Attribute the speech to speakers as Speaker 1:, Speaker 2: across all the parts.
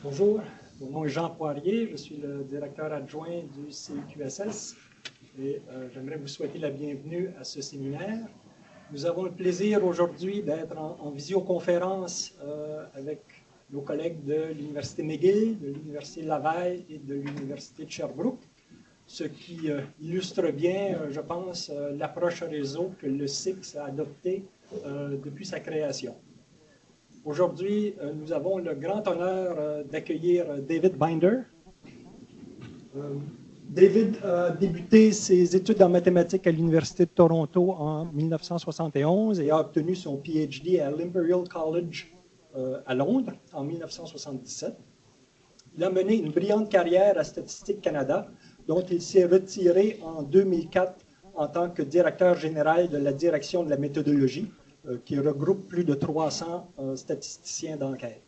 Speaker 1: Bonjour, mon nom est Jean Poirier, je suis le directeur adjoint du CQSS et j'aimerais vous souhaiter la bienvenue à ce séminaire. Nous avons le plaisir aujourd'hui d'être en visioconférence avec nos collègues de l'Université McGill, de l'Université Laval et de l'Université de Sherbrooke, ce qui illustre bien, je pense, l'approche réseau que le CICS a adoptée depuis sa création. Aujourd'hui, nous avons le grand honneur d'accueillir David Binder. David a débuté ses études en mathématiques à l'Université de Toronto en 1971 et a obtenu son PhD à l'Imperial College à Londres en 1977. Il a mené une brillante carrière à Statistique Canada, dont il s'est retiré en 2004 en tant que directeur général de la direction de la méthodologie, qui regroupe plus de 300 statisticiens d'enquête.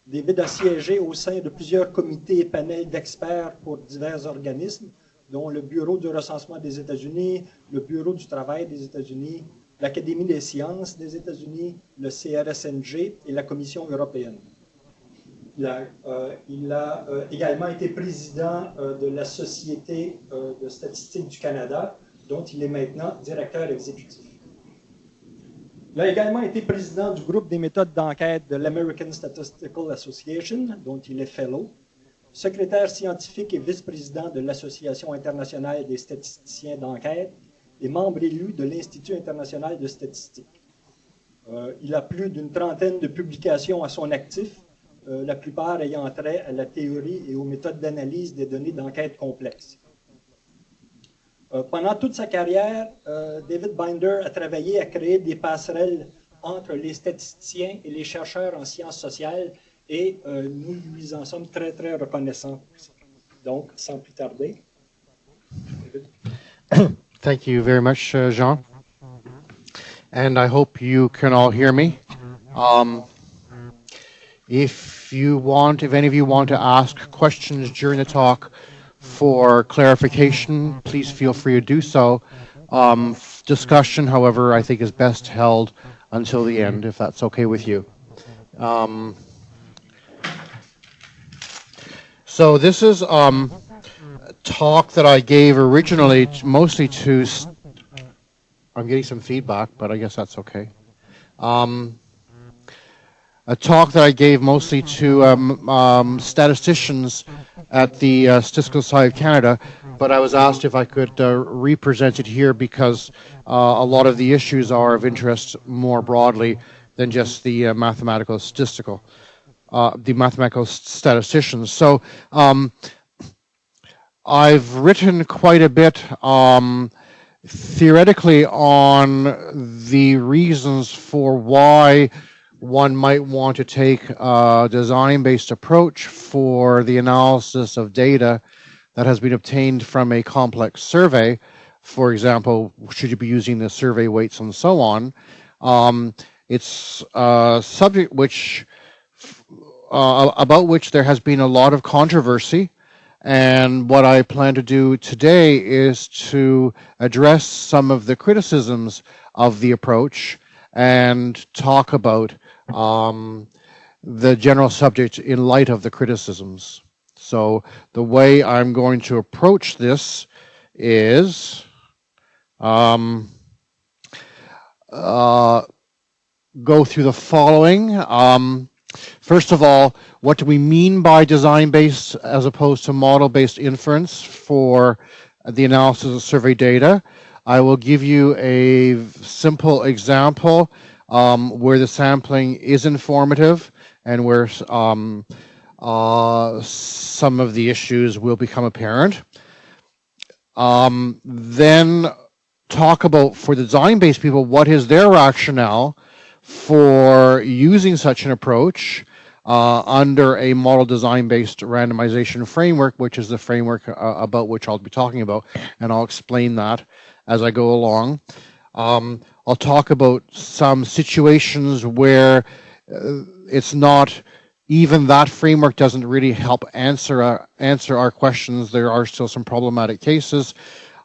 Speaker 1: David a siégé au sein de plusieurs comités et panels d'experts pour divers organismes, dont le Bureau du recensement des États-Unis, le Bureau du travail des États-Unis, l'Académie des sciences des États-Unis, le CRSNG et la Commission européenne. Il a également été président de la Société de statistique du Canada, dont il est maintenant directeur exécutif. Il a également été président du groupe des méthodes d'enquête de l'American Statistical Association, dont il est fellow, secrétaire scientifique et vice-président de l'Association internationale des statisticiens d'enquête et membre élu de l'Institut international de statistique. Il a plus d'une trentaine de publications à son actif, la plupart ayant trait à la théorie et aux méthodes d'analyse des données d'enquête complexes. Pendant toute sa carrière, David Binder a travaillé à créer des passerelles entre les statisticiens et les chercheurs en sciences sociales et nous lui en sommes très, très reconnaissants. Donc, sans plus tarder.
Speaker 2: Thank you very much, Jean. And I hope you can all hear me. If any of you want to ask questions during the talk for clarification, please feel free to do so. Discussion, however, I think is best held until the end, if that's okay with you. So this is a talk that I gave originally mostly to... I'm getting some feedback, but I guess that's okay. A talk that I gave mostly to statisticians at the Statistical Society of Canada, but I was asked if I could represent it here because a lot of the issues are of interest more broadly than just the mathematical statisticians. So I've written quite a bit theoretically on the reasons for why one might want to take a design-based approach for the analysis of data that has been obtained from a complex survey. For example, should you be using the survey weights and so on? It's a subject about which there has been a lot of controversy, and what I plan to do today is to address some of the criticisms of the approach and talk about the general subject in light of the criticisms. So the way I'm going to approach this is go through the following. First of all, what do we mean by design-based as opposed to model-based inference for the analysis of survey data? I will give you a simple example where the sampling is informative and where some of the issues will become apparent. Then talk about, for the design-based people, what is their rationale for using such an approach under a model design-based randomization framework, which is the framework about which I'll be talking about, and I'll explain that as I go along. I'll talk about some situations where it's not, even that framework doesn't really help answer our questions. There are still some problematic cases.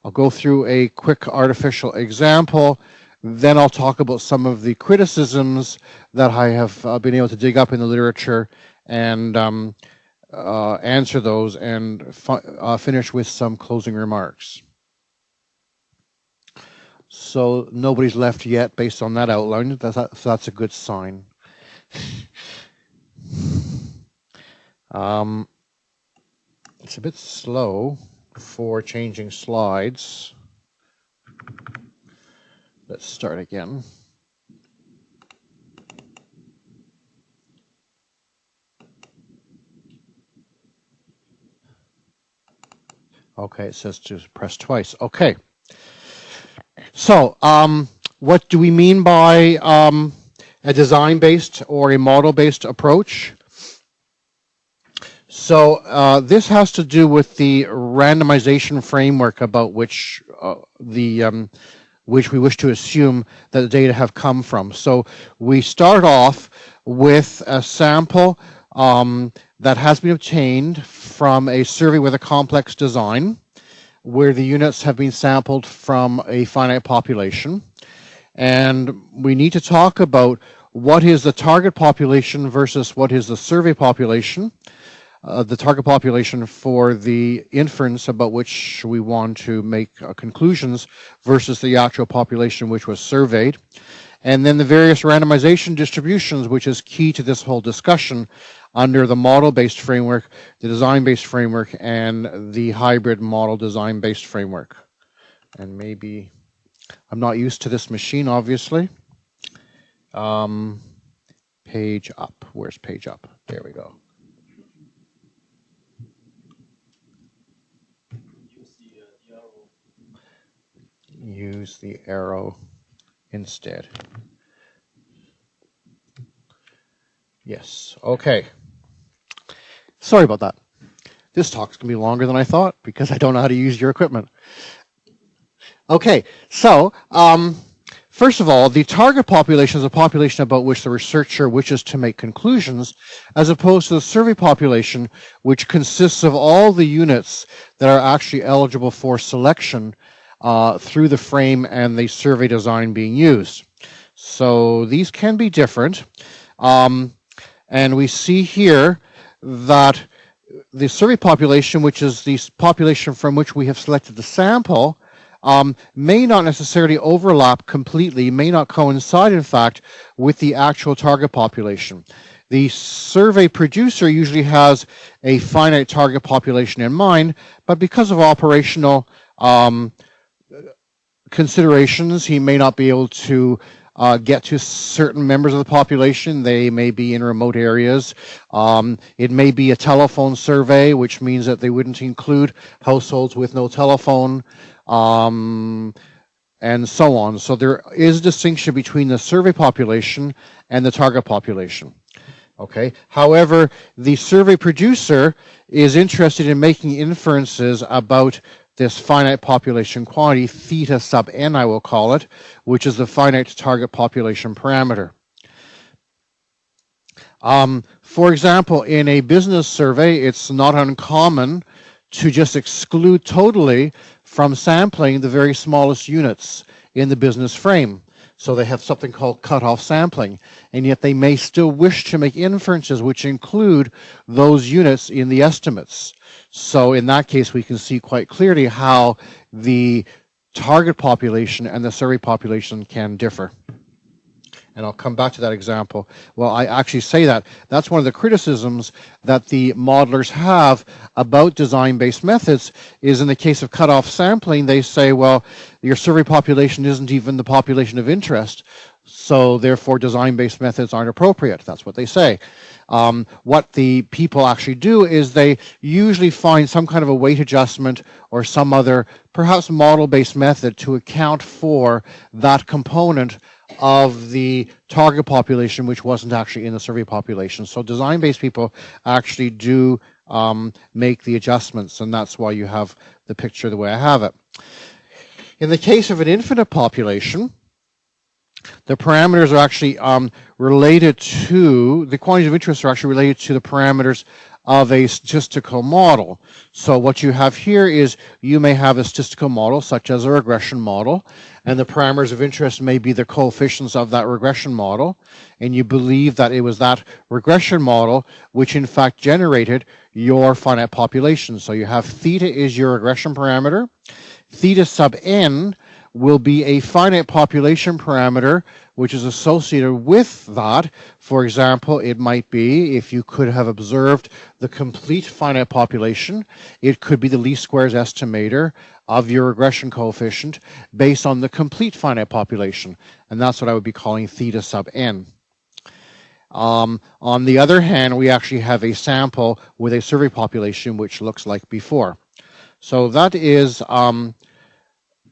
Speaker 2: I'll go through a quick artificial example. Then I'll talk about some of the criticisms that I have been able to dig up in the literature and answer those and finish with some closing remarks. So nobody's left yet based on that outline. That's a good sign. It's a bit slow for changing slides. Let's start again. Okay, it says to press twice. Okay. So, what do we mean by a design-based or a model-based approach? So, this has to do with the randomization framework about which which we wish to assume that the data have come from. So, we start off with a sample that has been obtained from a survey with a complex design, where the units have been sampled from a finite population. And we need to talk about what is the target population versus what is the survey population. The target population for the inference about which we want to make conclusions versus the actual population which was surveyed. And then the various randomization distributions, which is key to this whole discussion under the model-based framework, the design-based framework, and the hybrid model design-based framework. And maybe, I'm not used to this machine, obviously. Page up. Where's page up? There we go. Use the arrow instead. Yes, okay. Sorry about that. This talk's going to be longer than I thought because I don't know how to use your equipment. Okay, so first of all, the target population is a population about which the researcher wishes to make conclusions, as opposed to the survey population, which consists of all the units that are actually eligible for selection through the frame and the survey design being used. So these can be different. And we see here that the survey population, which is the population from which we have selected the sample, may not necessarily overlap completely, may not coincide, in fact, with the actual target population. The survey producer usually has a finite target population in mind, but because of operational considerations, he may not be able to get to certain members of the population. They may be in remote areas. It may be a telephone survey, which means that they wouldn't include households with no telephone, and so on. So there is a distinction between the survey population and the target population. Okay. However, the survey producer is interested in making inferences about this finite population quantity, theta sub n, I will call it, which is the finite target population parameter. For example, in a business survey, it's not uncommon to just exclude totally from sampling the very smallest units in the business frame. So they have something called cutoff sampling, and yet they may still wish to make inferences which include those units in the estimates. So in that case, we can see quite clearly how the target population and the survey population can differ. And I'll come back to that example. Well, I actually say that. That's one of the criticisms that the modelers have about design-based methods is in the case of cutoff sampling, they say, well, your survey population isn't even the population of interest, so therefore design-based methods aren't appropriate. That's what they say. What the people actually do is they usually find some kind of a weight adjustment or some other, perhaps model-based method to account for that component of the target population which wasn't actually in the survey population. So design-based people actually do make the adjustments, and that's why you have the picture the way I have it. In the case of an infinite population, The parameters are actually related to, the quantities of interest are actually related to the parameters of a statistical model. So what you have here is you may have a statistical model such as a regression model, and the parameters of interest may be the coefficients of that regression model, and you believe that it was that regression model which in fact generated your finite population. So you have theta is your regression parameter, theta sub n will be a finite population parameter which is associated with that. For example, it might be, if you could have observed the complete finite population, it could be the least squares estimator of your regression coefficient based on the complete finite population, and that's what I would be calling theta sub n. On the other hand, we actually have a sample with a survey population which looks like before. So that is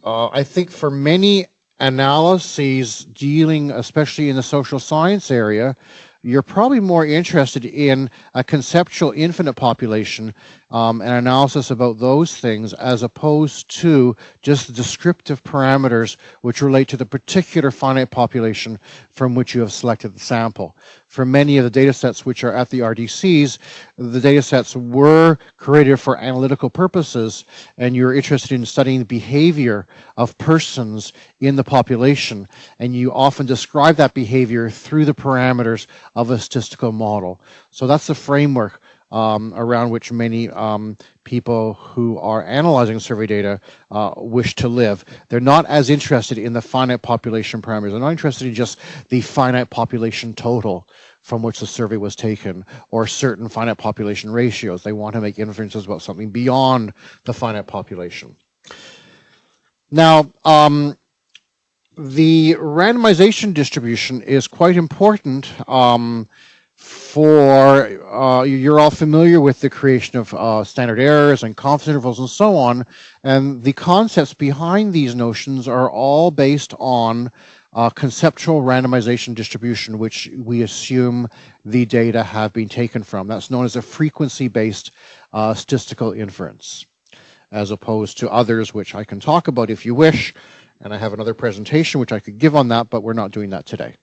Speaker 2: I think for many analyses dealing, especially in the social science area, you're probably more interested in a conceptual infinite population and analysis about those things, as opposed to just the descriptive parameters which relate to the particular finite population from which you have selected the sample. For many of the data sets which are at the RDCs, the data sets were created for analytical purposes, and you're interested in studying the behavior of persons in the population, and you often describe that behavior through the parameters of a statistical model. So that's the framework around which many people who are analyzing survey data wish to live. They're not as interested in the finite population parameters. They're not interested in just the finite population total from which the survey was taken, or certain finite population ratios. They want to make inferences about something beyond the finite population. Now, the randomization distribution is quite important for, you're all familiar with the creation of standard errors and confidence intervals and so on, and the concepts behind these notions are all based on conceptual randomization distribution, which we assume the data have been taken from. That's known as a frequency-based statistical inference, as opposed to others, which I can talk about if you wish, and I have another presentation which I could give on that, but we're not doing that today.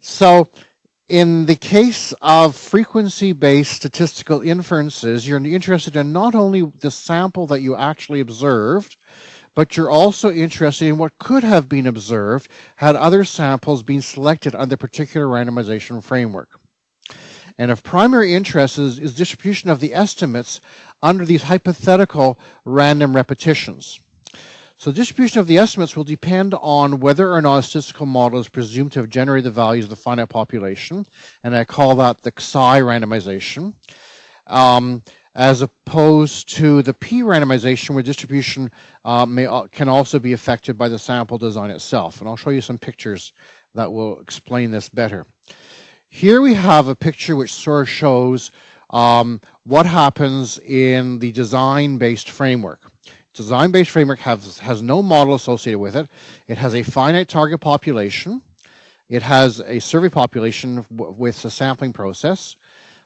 Speaker 2: So in the case of frequency-based statistical inferences, you're interested in not only the sample that you actually observed, but you're also interested in what could have been observed had other samples been selected under particular randomization framework. And of primary interest is distribution of the estimates under these hypothetical random repetitions. So distribution of the estimates will depend on whether or not a statistical model is presumed to have generated the values of the finite population, and I call that the Xi randomization, as opposed to the P randomization, where distribution can also be affected by the sample design itself. And I'll show you some pictures that will explain this better. Here we have a picture which sort of shows what happens in the design-based framework. Design-based framework has no model associated with it. It has a finite target population. It has a survey population with a sampling process.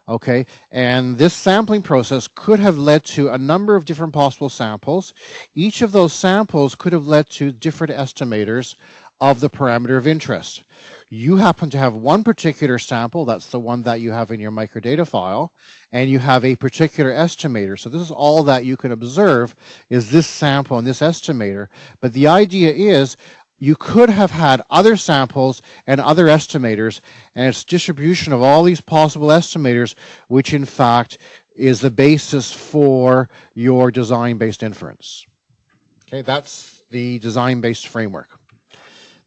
Speaker 2: Okay, and this sampling process could have led to a number of different possible samples. Each of those samples could have led to different estimators of the parameter of interest. You happen to have one particular sample, that's the one that you have in your microdata file, and you have a particular estimator. So this is all that you can observe, is this sample and this estimator. But the idea is you could have had other samples and other estimators, and it's distribution of all these possible estimators, which in fact is the basis for your design-based inference. Okay, that's the design-based framework.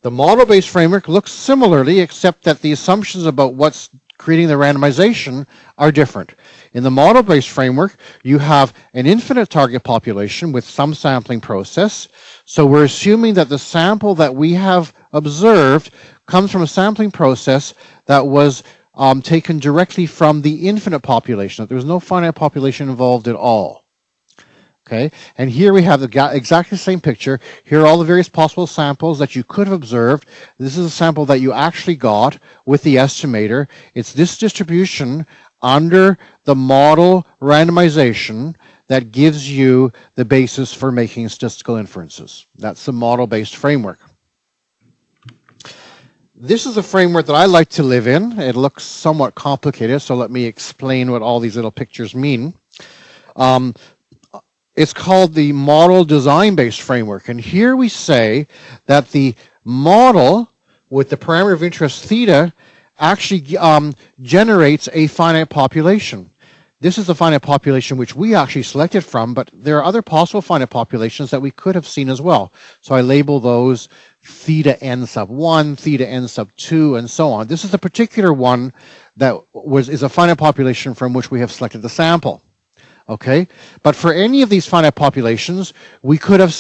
Speaker 2: The model-based framework looks similarly, except that the assumptions about what's creating the randomization are different. In the model-based framework, you have an infinite target population with some sampling process. So we're assuming that the sample that we have observed comes from a sampling process that was taken directly from the infinite population, that there was no finite population involved at all. Okay, and here we have exactly the same picture. Here are all the various possible samples that you could have observed. This is a sample that you actually got with the estimator. It's this distribution under the model randomization that gives you the basis for making statistical inferences. That's the model-based framework. This is a framework that I like to live in. It looks somewhat complicated, so let me explain what all these little pictures mean. It's called the model design-based framework, and here we say that the model with the parameter of interest theta actually generates a finite population. This is the finite population which we actually selected from, but there are other possible finite populations that we could have seen as well. So I label those theta n sub 1, theta n sub 2, and so on. This is the particular one that is a finite population from which we have selected the sample. Okay, but for any of these finite populations, we could have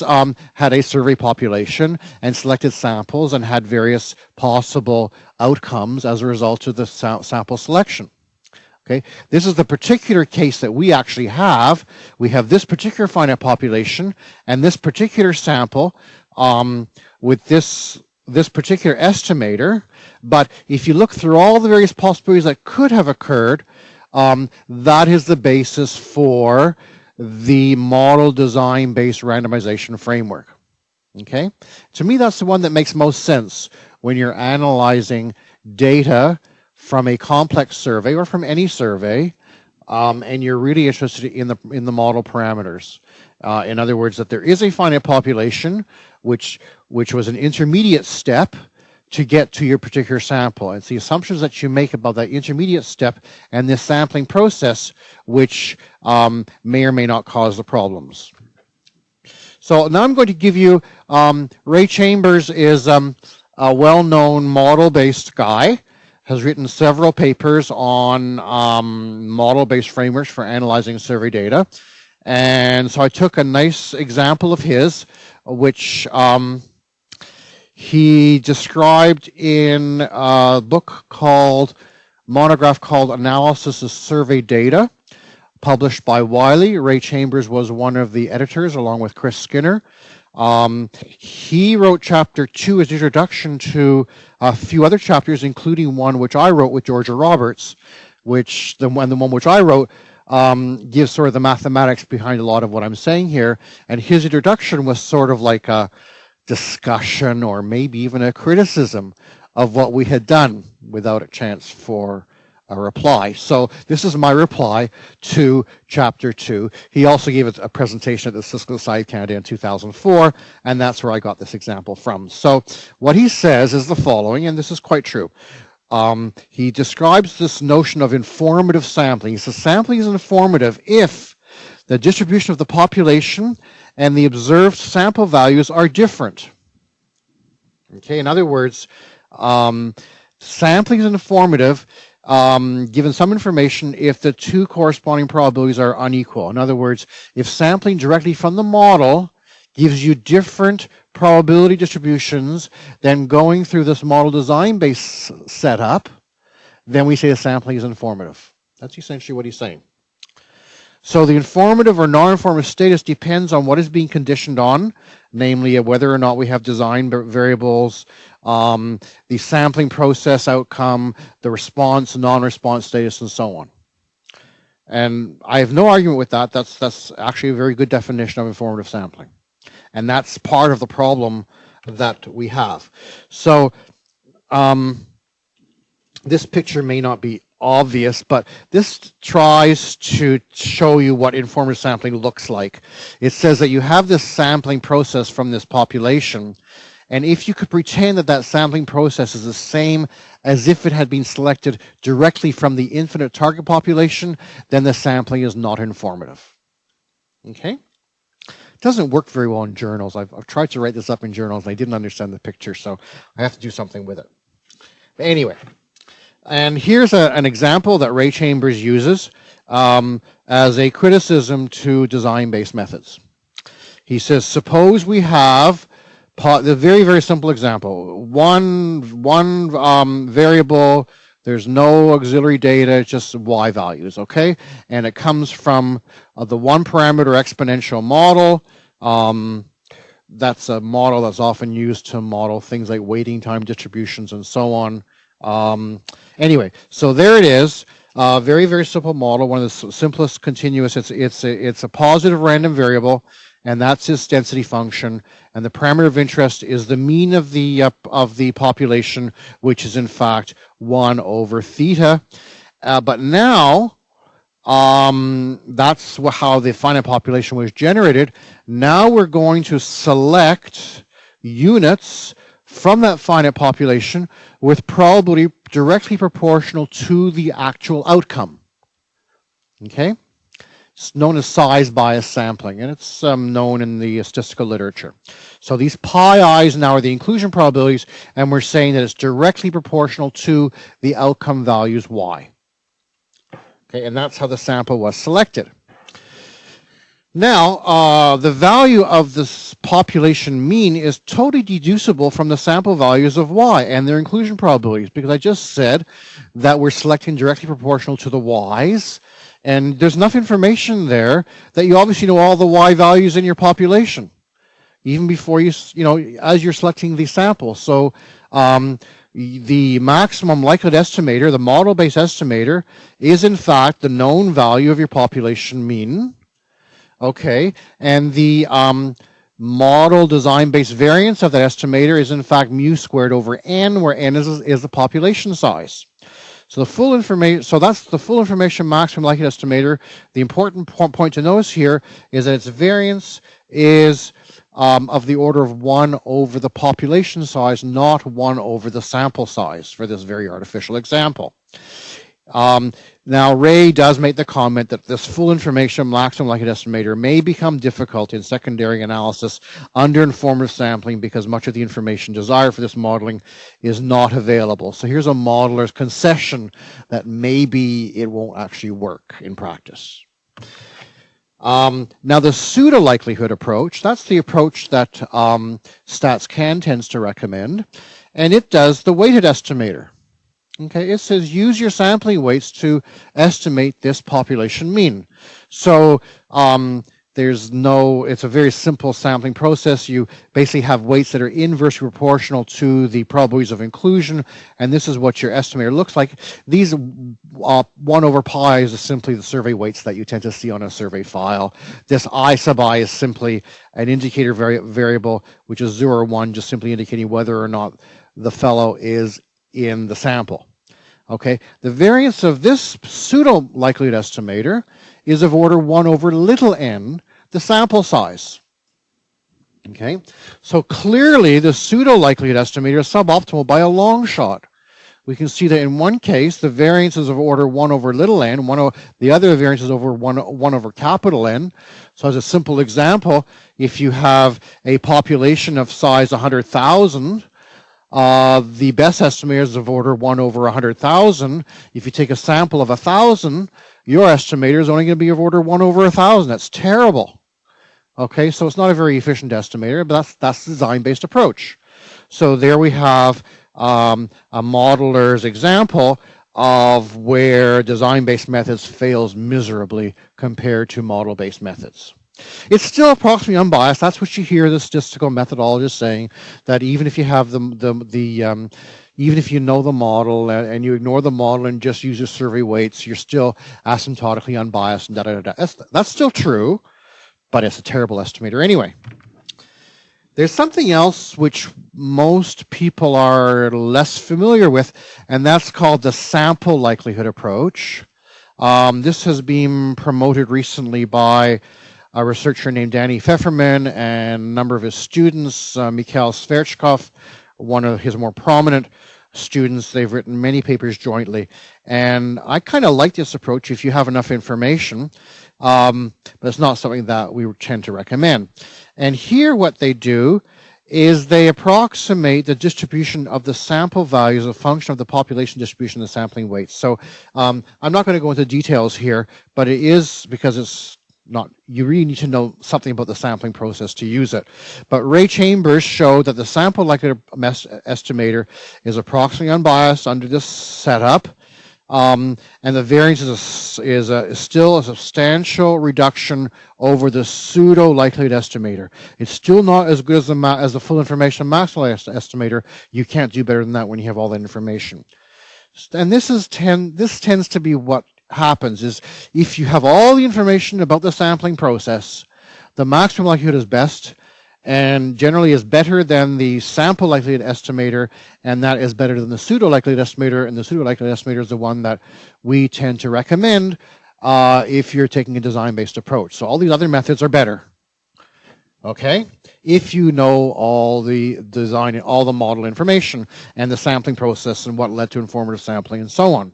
Speaker 2: had a survey population and selected samples and had various possible outcomes as a result of the sample selection. Okay, this is the particular case that we actually have. We have this particular finite population and this particular sample with this particular estimator. But if you look through all the various possibilities that could have occurred, that is the basis for the model design-based randomization framework. Okay, to me, that's the one that makes most sense when you're analyzing data from a complex survey or from any survey, and you're really interested in the model parameters. In other words, that there is a finite population, which was an intermediate step to get to your particular sample. It's the assumptions that you make about that intermediate step and this sampling process which may or may not cause the problems. So now I'm going to give you, Ray Chambers is a well-known model-based guy, has written several papers on model-based frameworks for analyzing survey data. And so I took a nice example of his, which he described in a monograph called Analysis of Survey Data, published by Wiley. Ray Chambers was one of the editors, along with Chris Skinner. He wrote chapter 2 as introduction to a few other chapters, including one which I wrote with Georgia Roberts, which the one which I wrote gives sort of the mathematics behind a lot of what I'm saying here. And his introduction was sort of like a discussion or maybe even a criticism of what we had done without a chance for a reply. So this is my reply to chapter 2. He also gave a presentation at the Statistical Society of Canada in 2004, and that's where I got this example from. So what he says is the following, and this is quite true. He describes this notion of informative sampling. He says sampling is informative if the distribution of the population and the observed sample values are different. Okay, in other words, sampling is informative given some information if the two corresponding probabilities are unequal. In other words, if sampling directly from the model gives you different probability distributions than going through this model design-based setup, then we say the sampling is informative. That's essentially what he's saying. So the informative or non-informative status depends on what is being conditioned on, namely whether or not we have design variables, the sampling process outcome, the response, non-response status, and so on. And I have no argument with that. That's actually a very good definition of informative sampling. And that's part of the problem that we have. So this picture may not be obvious, but this tries to show you what informative sampling looks like. It says that you have this sampling process from this population, and if you could pretend that that sampling process is the same as if it had been selected directly from the infinite target population, then the sampling is not informative. Okay? It doesn't work very well in journals. I've tried to write this up in journals, and I didn't understand the picture, so I have to do something with it. But anyway, and here's an example that Ray Chambers uses as a criticism to design-based methods. He says, suppose we have the very, very simple example. One variable, there's no auxiliary data, it's just y values, okay? And it comes from the one parameter exponential model. That's a model that's often used to model things like waiting time distributions and so on. Anyway, so there it is. Very, very simple model. One of the simplest continuous. It's a positive random variable, and that's its density function. And the parameter of interest is the mean of the population, which is in fact 1 over theta. But now, that's how the finite population was generated. Now we're going to select units from that finite population with probability directly proportional to the actual outcome. Okay? It's known as size bias sampling, and it's known in the statistical literature. So these pi i's now are the inclusion probabilities, and we're saying that it's directly proportional to the outcome values y. Okay, and that's how the sample was selected. Now, the value of this population mean is totally deducible from the sample values of y and their inclusion probabilities, because I just said that we're selecting directly proportional to the y's, and there's enough information there that you obviously know all the y values in your population, even before as you're selecting the sample. So the maximum likelihood estimator, the model-based estimator, is in fact the known value of your population mean. Okay, and the model design-based variance of that estimator is in fact mu squared over n, where n is the population size. So the full information, so that's the full information maximum likelihood estimator. The important point to notice here is that its variance is of the order of 1 over the population size, not 1 over the sample size for this very artificial example. Now, Ray does make the comment that this full information maximum likelihood estimator may become difficult in secondary analysis under informative sampling because much of the information desired for this modeling is not available. So here's a modeler's concession that maybe it won't actually work in practice. Now, the pseudo likelihood approach, that's the approach that StatsCan tends to recommend, and it does the weighted estimator. Okay, it says use your sampling weights to estimate this population mean. So it's a very simple sampling process. You basically have weights that are inversely proportional to the probabilities of inclusion, and this is what your estimator looks like. These 1 over pi is simply the survey weights that you tend to see on a survey file. This I sub I is simply an indicator variable, which is 0 or 1, just simply indicating whether or not the fellow is in the sample. Okay, the variance of this pseudo likelihood estimator is of order 1 over little n, the sample size. Okay, so clearly the pseudo likelihood estimator is suboptimal by a long shot. We can see that in one case the variance is of order 1 over little n, the other variance is over 1 over capital N. So as a simple example, if you have a population of size 100,000, the best estimator is of order 1 over 100,000. If you take a sample of 1,000, your estimator is only going to be of order 1 over 1,000. That's terrible. Okay, so it's not a very efficient estimator, but that's the design-based approach. So there we have a modeler's example of where design-based methods fails miserably compared to model-based methods. It's still approximately unbiased. That's what you hear the statistical methodologist saying, that even if you have even if you know the model and you ignore the model and just use your survey weights, you're still asymptotically unbiased and That's still true, but it's a terrible estimator anyway. There's something else which most people are less familiar with, and that's called the sample likelihood approach. This has been promoted recently by a researcher named Danny Pfefferman and a number of his students, Mikhail Sverchkov, one of his more prominent students. They've written many papers jointly. And I kind of like this approach if you have enough information, but it's not something that we tend to recommend. And here what they do is they approximate the distribution of the sample values as a function of the population distribution of the sampling weights. So I'm not going to go into details here, but it is because it's you really need to know something about the sampling process to use it. But Ray Chambers showed that the sample likelihood estimator is approximately unbiased under this setup, and the variance is still a substantial reduction over the pseudo likelihood estimator. It's still not as good as the full information maximum estimator. You can't do better than that when you have all that information. And this tends to be what happens is if you have all the information about the sampling process, The maximum likelihood is best, and generally is better than the sample likelihood estimator, and that is better than the pseudo likelihood estimator, and the pseudo likelihood estimator is the one that we tend to recommend if you're taking a design-based approach. So all these other methods are better, okay, if you know all the design, all the model information, and the sampling process, and what led to informative sampling, and so on.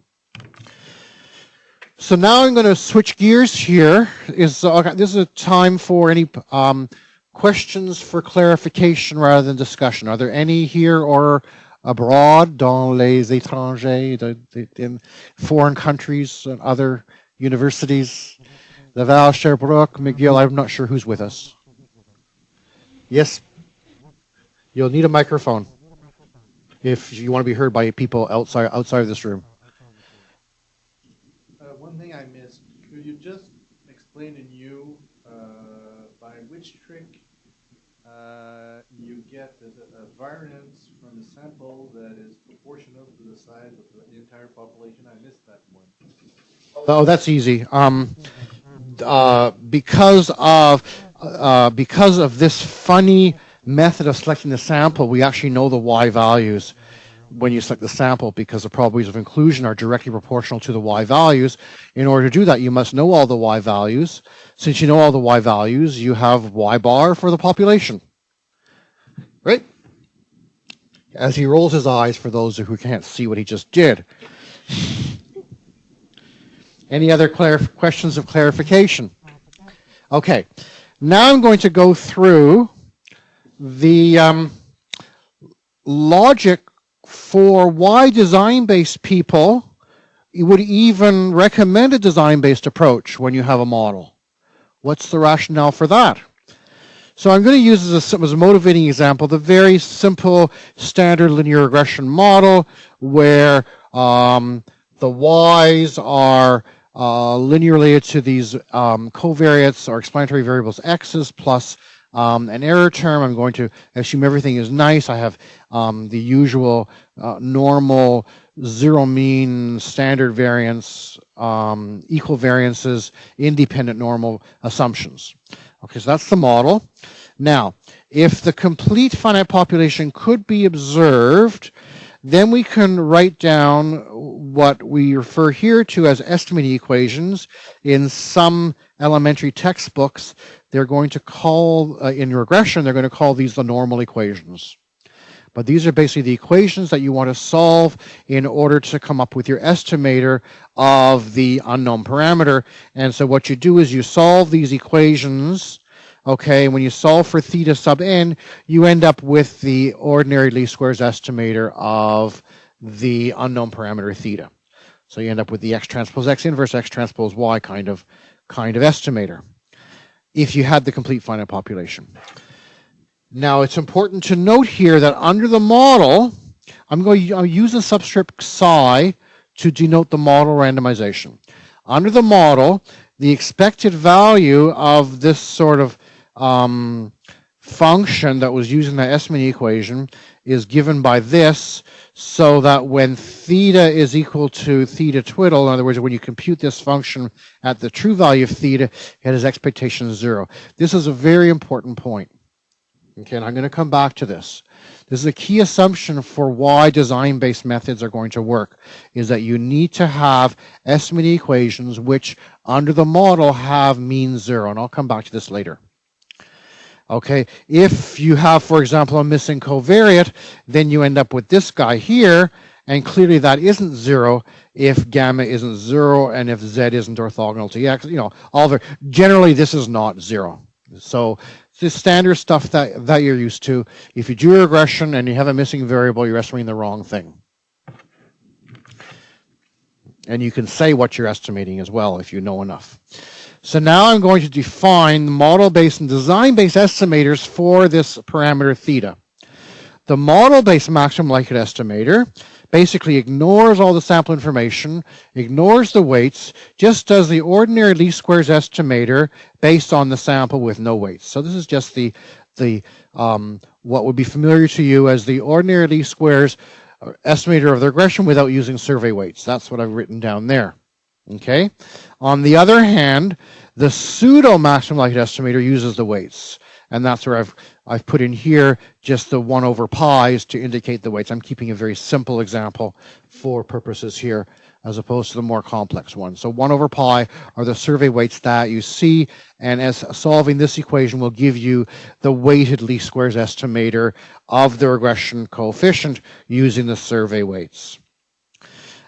Speaker 2: So now I'm going to switch gears here. Okay, this is a time for any questions for clarification rather than discussion. Are there any here or abroad, dans les étrangers, in foreign countries and other universities? Laval, Sherbrooke, McGill, I'm not sure who's with us. Yes? You'll need a microphone if you want to be heard by people outside of this room.
Speaker 3: One thing I missed, could you just explain to you by which trick you get a variance from the sample that is proportional to the size of the entire population? I missed that one.
Speaker 2: Oh, that's easy. Because of this funny method of selecting the sample, we actually know the Y values when you select the sample, because the probabilities of inclusion are directly proportional to the Y values. In order to do that, you must know all the Y values. Since you know all the Y values, you have Y bar for the population. Right? As he rolls his eyes, for those who can't see what he just did. Any other questions of clarification? Okay. Now I'm going to go through the logic for why design-based people would even recommend a design-based approach when you have a model. What's the rationale for that? So I'm going to use as a motivating example the very simple standard linear regression model where the y's are linearly related to these covariates or explanatory variables x's plus an error term. I'm going to assume everything is nice. I have the usual normal zero mean standard variance, equal variances, independent normal assumptions. Okay, so that's the model. Now, if the complete finite population could be observed, then we can write down what we refer here to as estimating equations. In some elementary textbooks, they're going to call, in regression, they're going to call these the normal equations. But these are basically the equations that you want to solve in order to come up with your estimator of the unknown parameter. And so what you do is you solve these equations. Okay, when you solve for theta sub n, you end up with the ordinary least squares estimator of the unknown parameter theta. So you end up with the x transpose x inverse x transpose y kind of estimator, if you had the complete finite population. Now it's important to note here that under the model, I'll use the subscript psi to denote the model randomization. Under the model, the expected value of this sort of function that was using the estimating equation is given by this, so that when theta is equal to theta twiddle, in other words, when you compute this function at the true value of theta, it has expectation 0. This is a very important point. Okay, and I'm going to come back to this. This is a key assumption for why design-based methods are going to work, is that you need to have estimating equations which, under the model, have mean 0, and I'll come back to this later. Okay, if you have, for example, a missing covariate, then you end up with this guy here, and clearly that isn't 0 if gamma isn't 0 and if z isn't orthogonal to x. Generally this is not 0. So the standard stuff that you're used to. If you do a regression and you have a missing variable, you're estimating the wrong thing. And you can say what you're estimating as well if you know enough. So now I'm going to define the model-based and design-based estimators for this parameter theta. The model-based maximum likelihood estimator basically ignores all the sample information, ignores the weights, just does the ordinary least squares estimator based on the sample with no weights. So this is just the what would be familiar to you as the ordinary least squares estimator of the regression without using survey weights. That's what I've written down there. Okay. On the other hand, the pseudo maximum likelihood estimator uses the weights, and that's where I've put in here just the 1 over pi's to indicate the weights. I'm keeping a very simple example for purposes here, as opposed to the more complex one. So 1 over pi are the survey weights that you see, and as solving this equation will give you the weighted least squares estimator of the regression coefficient using the survey weights.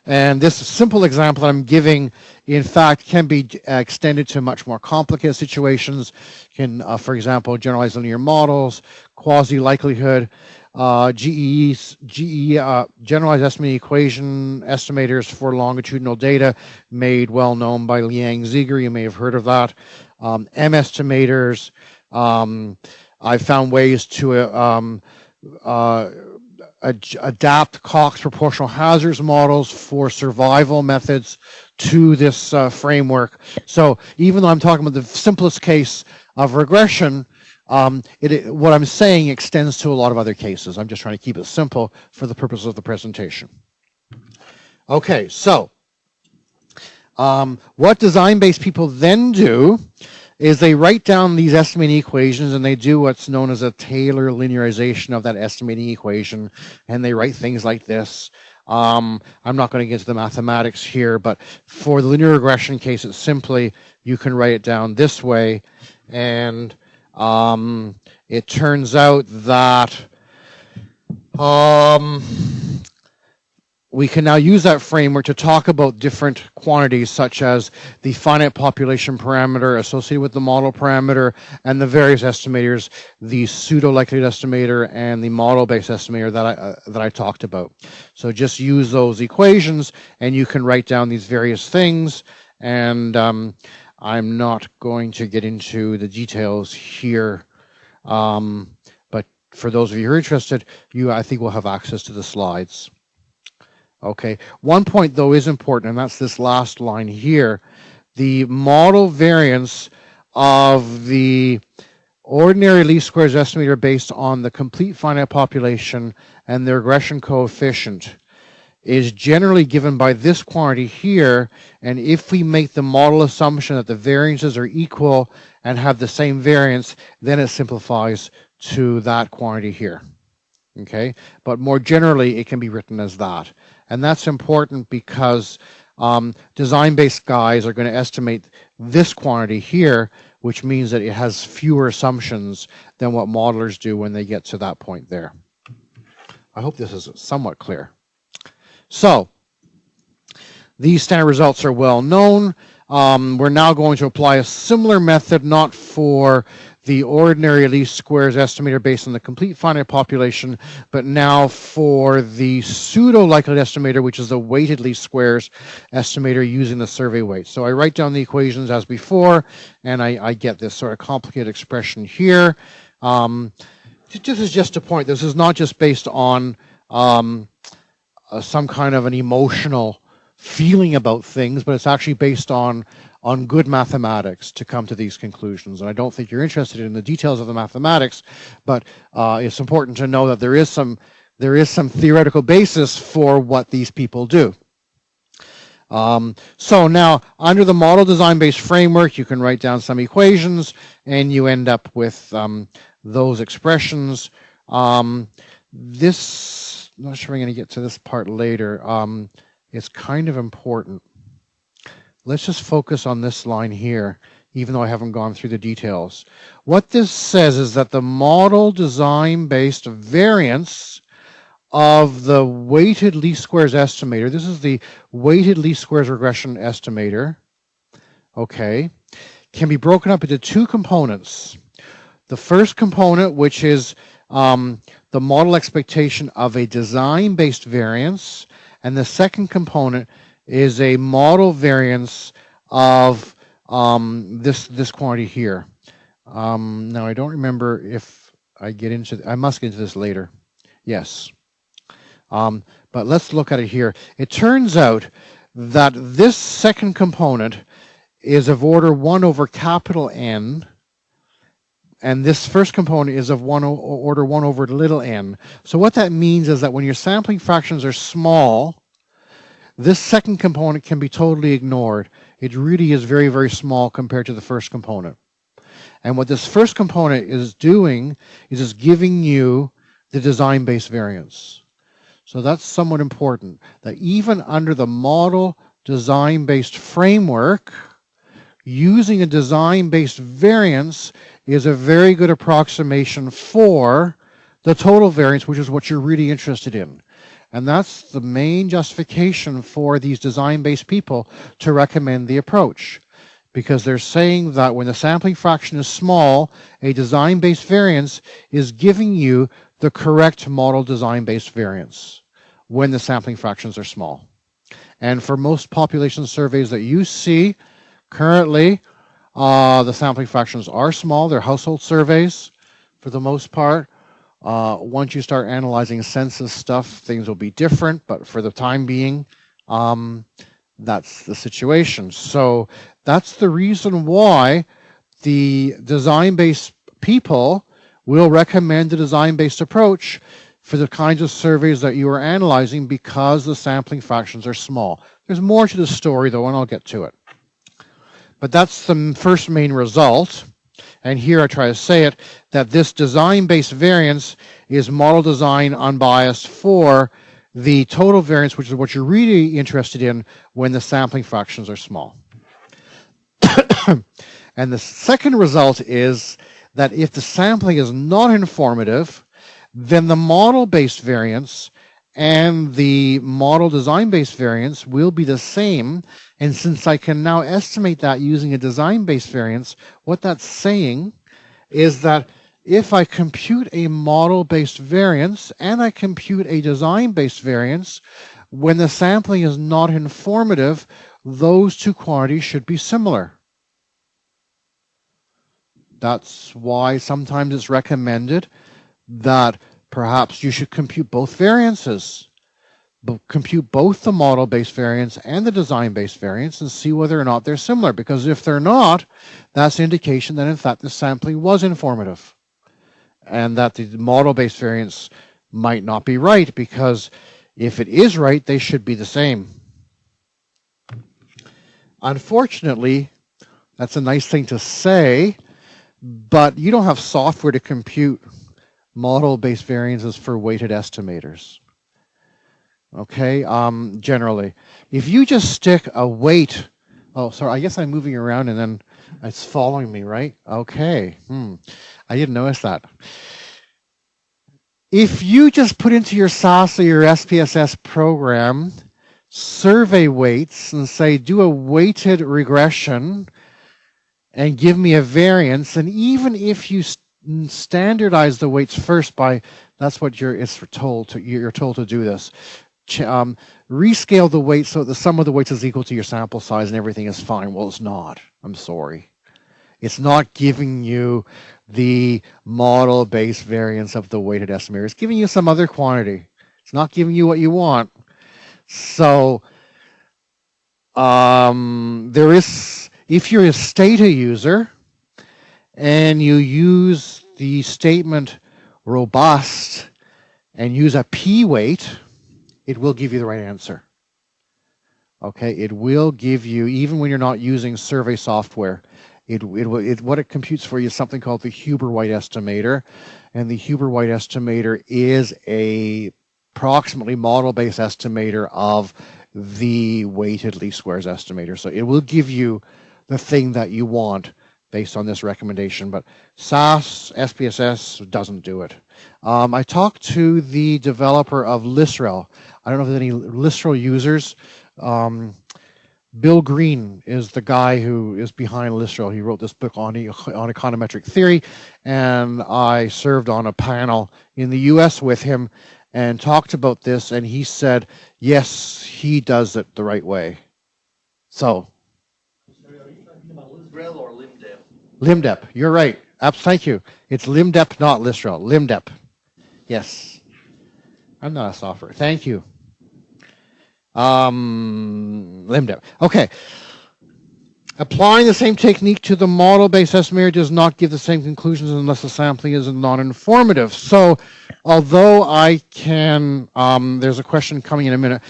Speaker 2: And this simple example I'm giving, in fact, can be extended to much more complicated situations. For example, generalized linear models, quasi-likelihood, generalized estimating equation estimators for longitudinal data, made well known by Liang Ziegler. You may have heard of that. M-estimators. I've found ways to adapt Cox proportional hazards models for survival methods to this framework. So even though I'm talking about the simplest case of regression, what I'm saying extends to a lot of other cases. I'm just trying to keep it simple for the purpose of the presentation. Okay, so what design-based people then do is they write down these estimating equations, and they do what's known as a Tailor linearization of that estimating equation, and they write things like this. I'm not going to get into the mathematics here, but for the linear regression case, it's simply, you can write it down this way, and it turns out that we can now use that framework to talk about different quantities, such as the finite population parameter associated with the model parameter, and the various estimators, the pseudo likelihood estimator and the model-based estimator that I talked about. So just use those equations, and you can write down these various things. And I'm not going to get into the details here, but for those of you who are interested, I think will have access to the slides. Okay, one point though is important, and that's this last line here. The model variance of the ordinary least squares estimator based on the complete finite population and the regression coefficient is generally given by this quantity here, and if we make the model assumption that the variances are equal and have the same variance, then it simplifies to that quantity here. Okay, but more generally it can be written as that. And that's important because design-based guys are going to estimate this quantity here, which means that it has fewer assumptions than what modelers do when they get to that point there. I hope this is somewhat clear. So these standard results are well known. We're now going to apply a similar method, not for the ordinary least squares estimator based on the complete finite population, but now for the pseudo likelihood estimator, which is the weighted least squares estimator using the survey weight. So I write down the equations as before, and I get this sort of complicated expression here. This is just a point. This is not just based on some kind of an emotional feeling about things, but it's actually based on good mathematics to come to these conclusions. And I don't think you're interested in the details of the mathematics, but it's important to know that there is some theoretical basis for what these people do. So now, under the model design-based framework, you can write down some equations, and you end up with those expressions. This, I'm not sure I'm going to get to this part later. It's kind of important. Let's just focus on this line here, even though I haven't gone through the details. What this says is that the model design-based variance of the weighted least squares estimator, this is the weighted least squares regression estimator, okay, can be broken up into two components. The first component, which is the model expectation of a design-based variance, and the second component is a model variance of this quantity here. Now, I don't remember if I get into, I must get into this later. Yes. But let's look at it here. It turns out that this second component is of order 1 over capital N, and this first component is of order 1 over little n. So what that means is that when your sampling fractions are small, this second component can be totally ignored. It really is very, very small compared to the first component. And what this first component is doing is it's giving you the design-based variance. So that's somewhat important, that even under the model design-based framework, using a design-based variance is a very good approximation for the total variance, which is what you're really interested in. And that's the main justification for these design-based people to recommend the approach. Because they're saying that when the sampling fraction is small, a design-based variance is giving you the correct model design-based variance when the sampling fractions are small. And for most population surveys that you see, currently, the sampling fractions are small. They're household surveys for the most part. Once you start analyzing census stuff, things will be different, but for the time being, that's the situation. So that's the reason why the design-based people will recommend the design-based approach for the kinds of surveys that you are analyzing, because the sampling fractions are small. There's more to the story, though, and I'll get to it. But that's the first main result. And here I try to say it, that this design-based variance is model design unbiased for the total variance, which is what you're really interested in when the sampling fractions are small. And the second result is that if the sampling is not informative, then the model-based variance and the model design-based variance will be the same. And since I can now estimate that using a design-based variance, what that's saying is that if I compute a model-based variance and I compute a design-based variance, when the sampling is not informative, those two quantities should be similar. That's why sometimes it's recommended that perhaps you should compute both variances. Compute both the model-based variance and the design-based variance and see whether or not they're similar. Because if they're not, that's an indication that in fact the sampling was informative. And that the model-based variance might not be right, because if it is right, they should be the same. Unfortunately, that's a nice thing to say, but you don't have software to compute model-based variances for weighted estimators. Okay, generally. If you just stick a weight, oh, sorry, I guess I'm moving around and then it's following me, right? Okay, I didn't notice that. If you just put into your SAS or your SPSS program survey weights and say, do a weighted regression and give me a variance, and even if you standardize the weights first by, that's what you're told to do this. Rescale the weights so that the sum of the weights is equal to your sample size and everything is fine. Well, it's not. I'm sorry. It's not giving you the model-based variance of the weighted estimator. It's giving you some other quantity. It's not giving you what you want. So there is, if you're a Stata user and you use the statement robust and use a p-weight, it will give you the right answer. Okay, it will give you, even when you're not using survey software, what it computes for you is something called the Huber-White estimator, and the Huber-White estimator is a approximately model-based estimator of the weighted least squares estimator. So it will give you the thing that you want based on this recommendation, but SAS, SPSS doesn't do it. I talked to the developer of Lisrel. I don't know if there's any Lisrel users. Bill Green is the guy who is behind Lisrel. He wrote this book on econometric theory, and I served on a panel in the US with him and talked about this, and he said, yes, he does it the right way. So.
Speaker 4: Sorry, are you talking about Lisrel or LimDep?
Speaker 2: LimDep, you're right. Thank you. It's LimDep, not Lisrel. LimDep. Yes. I'm not a software. Thank you. LimDep. Okay. Applying the same technique to the model-based estimator does not give the same conclusions unless the sampling is non-informative. So although I can, there's a question coming in a minute.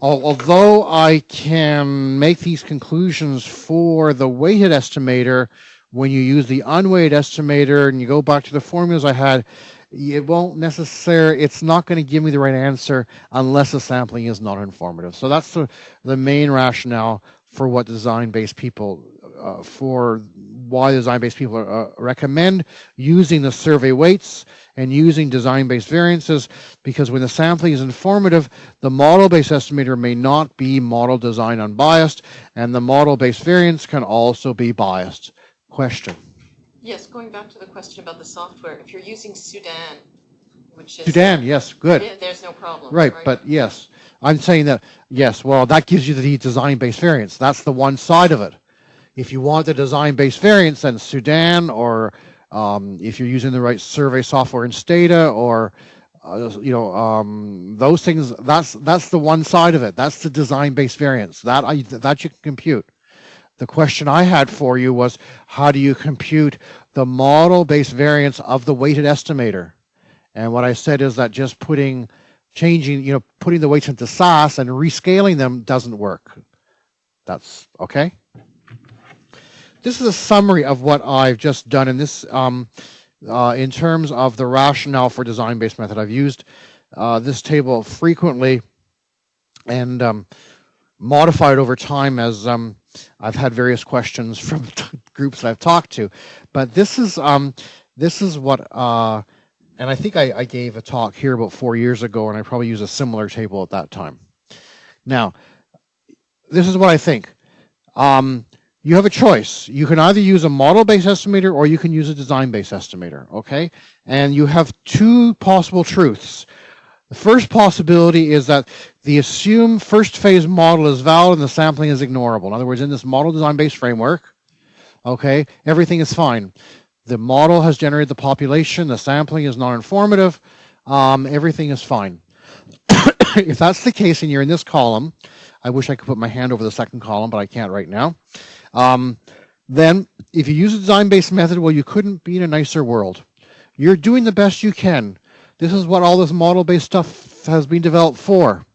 Speaker 2: Although I can make these conclusions for the weighted estimator, when you use the unweighted estimator and you go back to the formulas I had, it won't necessarily, it's not going to give me the right answer unless the sampling is not informative. So that's the main rationale for what design-based people, for why design-based people recommend using the survey weights and using design-based variances, because when the sampling is informative, the model-based estimator may not be model design unbiased, and the model-based variance can also be biased. Question?
Speaker 5: Yes, going back to the question about the software, if you're using Sudan, which is...
Speaker 2: Sudan, yes, good.
Speaker 5: There's no problem.
Speaker 2: Right, but yes, I'm saying that, yes, well, that gives you the design-based variance. That's the one side of it. If you want the design-based variance, then Sudan, or if you're using the right survey software in Stata, or those things, that's the one side of it. That's the design-based variance. That you can compute. The question I had for you was, how do you compute the model-based variance of the weighted estimator? And what I said is that just putting the weights into SAS and rescaling them doesn't work. That's okay. This is a summary of what I've just done in this, in terms of the rationale for design-based method. I've used this table frequently and modified over time as I've had various questions from groups that I've talked to. But this is what, and I think I gave a talk here about 4 years ago, and I probably used a similar table at that time. Now, this is what I think. You have a choice. You can either use a model-based estimator or you can use a design-based estimator, okay? And you have two possible truths. The first possibility is that the assumed first phase model is valid and the sampling is ignorable. In other words, in this model design-based framework, okay, everything is fine. The model has generated the population, the sampling is non-informative, everything is fine. If that's the case and you're in this column, I wish I could put my hand over the second column, but I can't right now. Then if you use a design-based method, well, you couldn't be in a nicer world. You're doing the best you can. This is what all this model-based stuff has been developed for.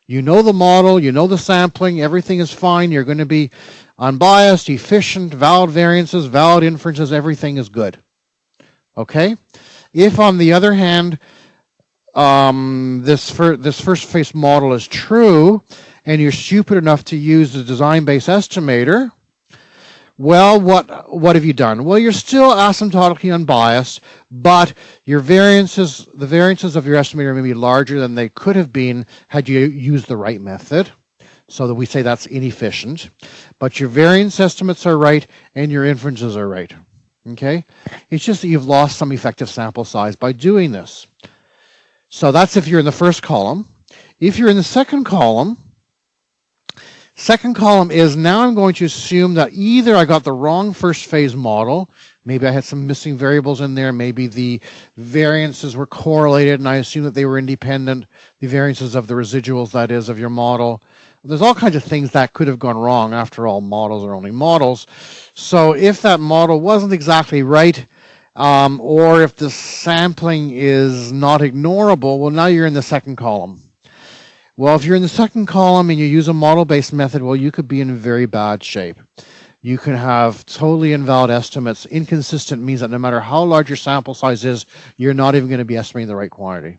Speaker 2: You know the model, you know the sampling, everything is fine. You're going to be unbiased, efficient, valid variances, valid inferences, everything is good. Okay? If, on the other hand, this first phase model is true, and you're stupid enough to use the design-based estimator, well, what have you done? Well, you're still asymptotically unbiased, but your variances, the variances of your estimator may be larger than they could have been had you used the right method. So that we say that's inefficient. But your variance estimates are right and your inferences are right. Okay? It's just that you've lost some effective sample size by doing this. So that's if you're in the first column. If you're in the second column is now I'm going to assume that either I got the wrong first phase model, maybe I had some missing variables in there, maybe the variances were correlated and I assumed that they were independent, the variances of the residuals, that is, of your model. There's all kinds of things that could have gone wrong. After all, models are only models. So if that model wasn't exactly right, or if the sampling is not ignorable, well, now you're in the second column. Well, if you're in the second column and you use a model-based method, well, you could be in very bad shape. You can have totally invalid estimates. Inconsistent means that no matter how large your sample size is, you're not even going to be estimating the right quantity.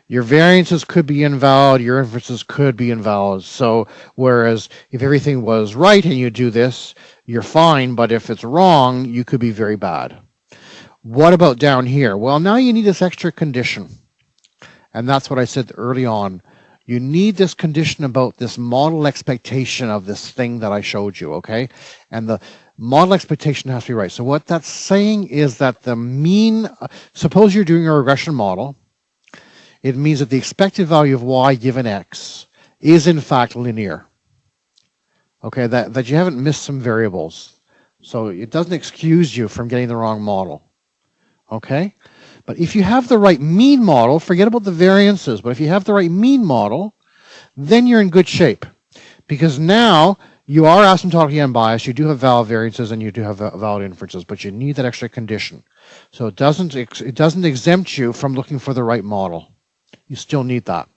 Speaker 2: Your variances could be invalid, your inferences could be invalid. So, whereas if everything was right and you do this, you're fine, but if it's wrong, you could be very bad. What about down here? Well, now you need this extra condition. And that's what I said early on. You need this condition about this model expectation of this thing that I showed you, okay? And the model expectation has to be right. So what that's saying is that the mean, suppose you're doing a regression model, it means that the expected value of y given x is in fact linear. Okay, that you haven't missed some variables. So it doesn't excuse you from getting the wrong model. Okay? But if you have the right mean model, forget about the variances, but if you have the right mean model, then you're in good shape. Because now you are asymptotically unbiased, you do have valid variances, and you do have valid inferences, but you need that extra condition. So it doesn't exempt you from looking for the right model. You still need that.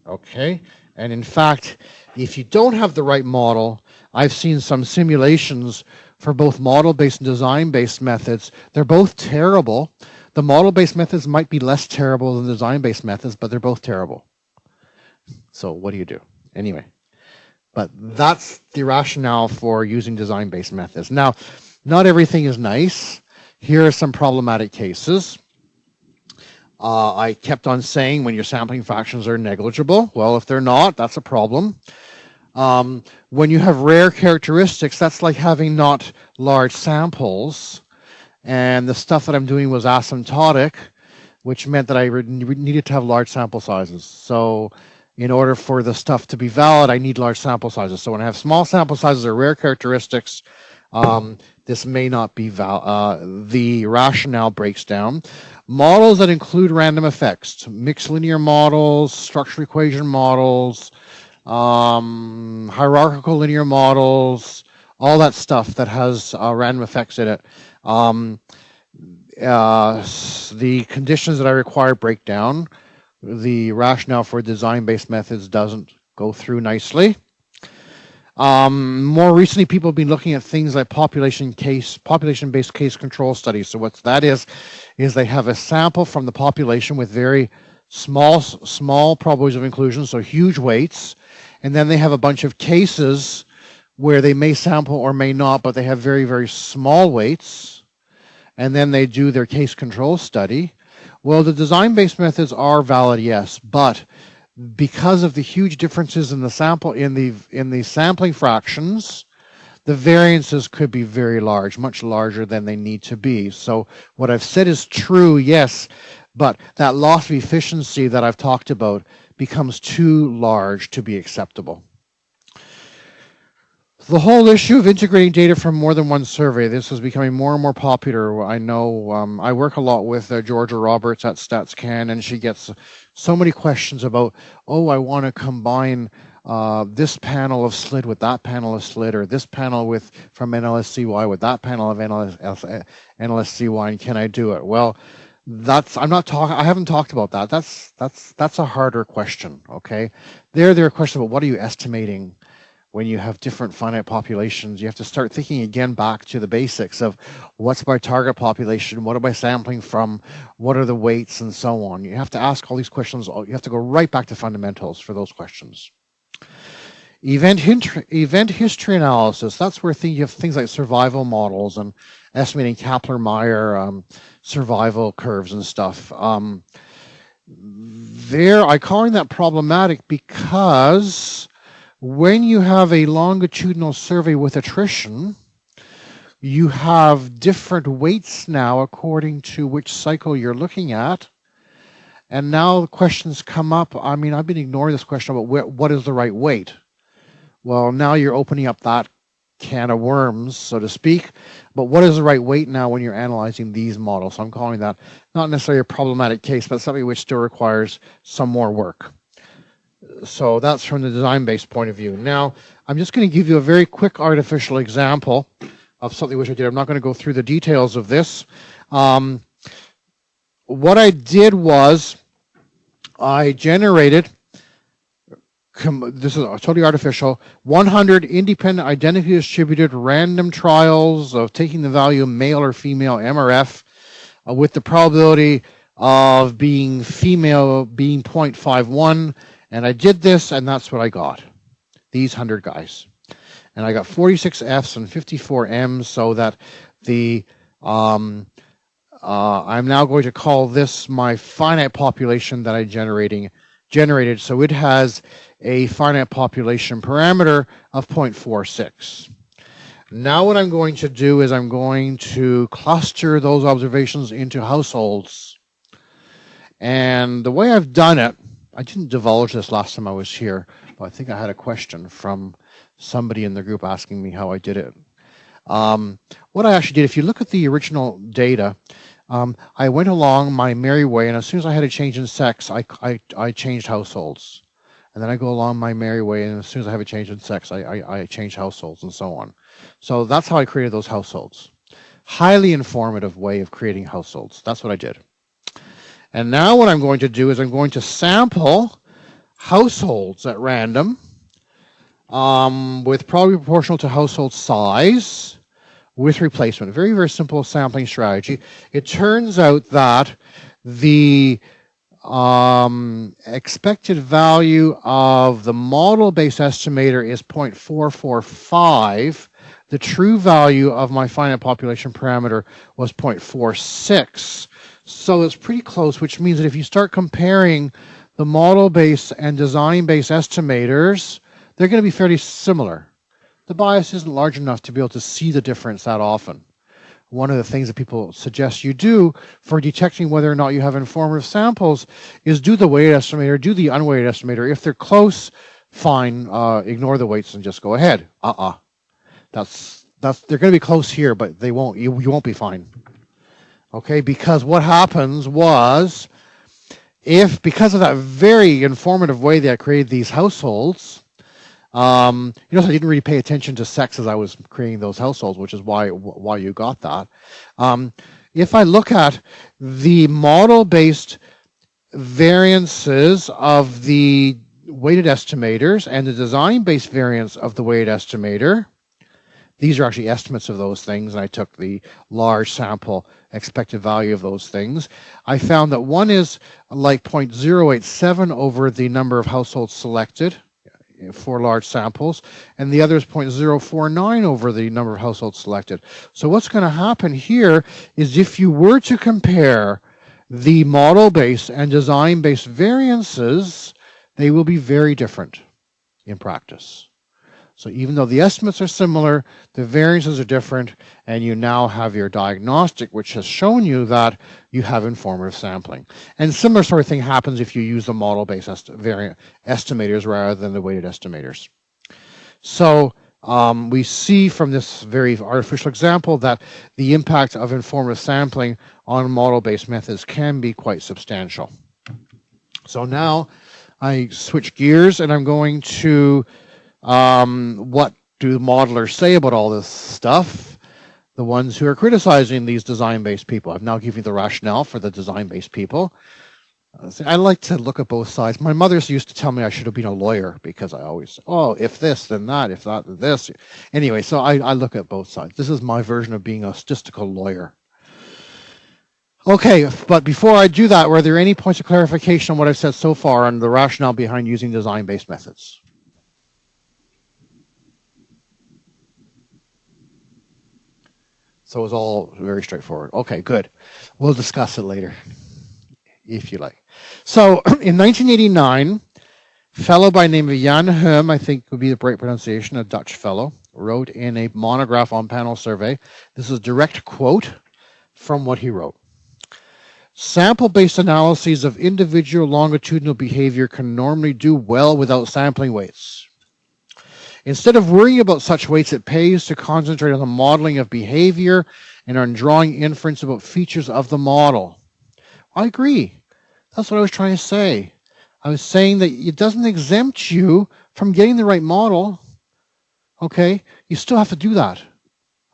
Speaker 2: Okay, and in fact, if you don't have the right model, I've seen some simulations for both model-based and design-based methods. They're both terrible. The model-based methods might be less terrible than design-based methods, but they're both terrible. So what do you do? Anyway, but that's the rationale for using design-based methods. Now, not everything is nice. Here are some problematic cases. I kept on saying when your sampling fractions are negligible. Well, if they're not, that's a problem. When you have rare characteristics, that's like having not large samples. And the stuff that I'm doing was asymptotic, which meant that I needed to have large sample sizes. So in order for the stuff to be valid, I need large sample sizes. So when I have small sample sizes or rare characteristics, this may not be valid. The rationale breaks down. Models that include random effects, mixed linear models, structural equation models, hierarchical linear models, all that stuff that has random effects in it. The conditions that I require break down. The rationale for design-based methods doesn't go through nicely. More recently, people have been looking at things like population-based case control studies. So what that is they have a sample from the population with very small probabilities of inclusion, so huge weights, and then they have a bunch of cases where they may sample or may not, but they have very, very small weights, and then they do their case control study. Well, the design-based methods are valid, yes, but because of the huge differences in the sample in the sampling fractions, the variances could be very large, much larger than they need to be. So what I've said is true, yes, but that loss of efficiency that I've talked about becomes too large to be acceptable. The whole issue of integrating data from more than one survey, this is becoming more and more popular. I know I work a lot with Georgia Roberts at StatsCan, and she gets so many questions about, oh, I want to combine this panel of SLID with that panel of SLID, or this panel from NLSCY with that panel of NLSCY, and can I do it? Well, I haven't talked about that. That's a harder question, okay? There are questions about what are you estimating when you have different finite populations. You have to start thinking again back to the basics of what's my target population, what am I sampling from, what are the weights, and so on. You have to ask all these questions. You have to go right back to fundamentals for those questions. Event history analysis, that's where you have things like survival models and estimating Kaplan-Meier survival curves and stuff. I'm calling that problematic because when you have a longitudinal survey with attrition, you have different weights now according to which cycle you're looking at. And now the questions come up. I mean, I've been ignoring this question about what is the right weight. Well, now you're opening up that can of worms, so to speak. But what is the right weight now when you're analyzing these models? So I'm calling that not necessarily a problematic case, but something which still requires some more work. So that's from the design-based point of view. Now, I'm just going to give you a very quick artificial example of something which I did. I'm not going to go through the details of this. What I did was I generated, this is totally artificial, 100 independent, identically distributed random trials of taking the value male or female MRF with the probability of being female being 0.51. And I did this, and that's what I got, these 100 guys. And I got 46 Fs and 54 Ms, so that I'm now going to call this my finite population that I generated. So it has a finite population parameter of 0.46. Now what I'm going to do is I'm going to cluster those observations into households. And the way I've done it, I didn't divulge this last time I was here, but I think I had a question from somebody in the group asking me how I did it. What I actually did, if you look at the original data, I went along my merry way, and as soon as I had a change in sex, I changed households. And then I go along my merry way, and as soon as I have a change in sex, I change households and so on. So that's how I created those households. highly informative way of creating households. That's what I did. And now what I'm going to do is I'm going to sample households at random with probably proportional to household size with replacement. Very, very simple sampling strategy. It turns out that the expected value of the model-based estimator is 0.445. The true value of my finite population parameter was 0.46. So it's pretty close, which means that if you start comparing the model-based and design-based estimators, they're going to be fairly similar. The bias isn't large enough to be able to see the difference that often. One of the things that people suggest you do for detecting whether or not you have informative samples is do the weighted estimator, do the unweighted estimator. If they're close, fine, ignore the weights and just go ahead. They're going to be close here, but they won't. You won't be fine. Okay, because what happens was, because of that very informative way that I created these households, I didn't really pay attention to sex as I was creating those households, which is why you got that. If I look at the model-based variances of the weighted estimators and the design-based variance of the weighted estimator, these are actually estimates of those things, and I took the large sample expected value of those things. I found that one is like 0.087 over the number of households selected for large samples, and the other is 0.049 over the number of households selected. So what's going to happen here is if you were to compare the model-based and design-based variances, they will be very different in practice. So even though the estimates are similar, the variances are different, and you now have your diagnostic, which has shown you that you have informative sampling. And similar sort of thing happens if you use the model-based estimators rather than the weighted estimators. So we see from this very artificial example that the impact of informative sampling on model-based methods can be quite substantial. So now I switch gears, and I'm going to what do the modelers say about all this stuff? The ones who are criticizing these design-based people. I've now given you the rationale for the design-based people. I like to look at both sides. My mother used to tell me I should have been a lawyer because I always, if this, then that, if that, then this. Anyway, so I look at both sides. This is my version of being a statistical lawyer. Okay, but before I do that, were there any points of clarification on what I've said so far on the rationale behind using design-based methods? So it was all very straightforward. Okay, good. We'll discuss it later, if you like. So in 1989, a fellow by the name of Jan Heum, I think would be the right pronunciation, a Dutch fellow, wrote in a monograph on panel survey. This is a direct quote from what he wrote. Sample-based analyses of individual longitudinal behavior can normally do well without sampling weights. Instead of worrying about such weights, it pays to concentrate on the modeling of behavior and on drawing inference about features of the model. I agree. That's what I was trying to say. I was saying that it doesn't exempt you from getting the right model. Okay? You still have to do that.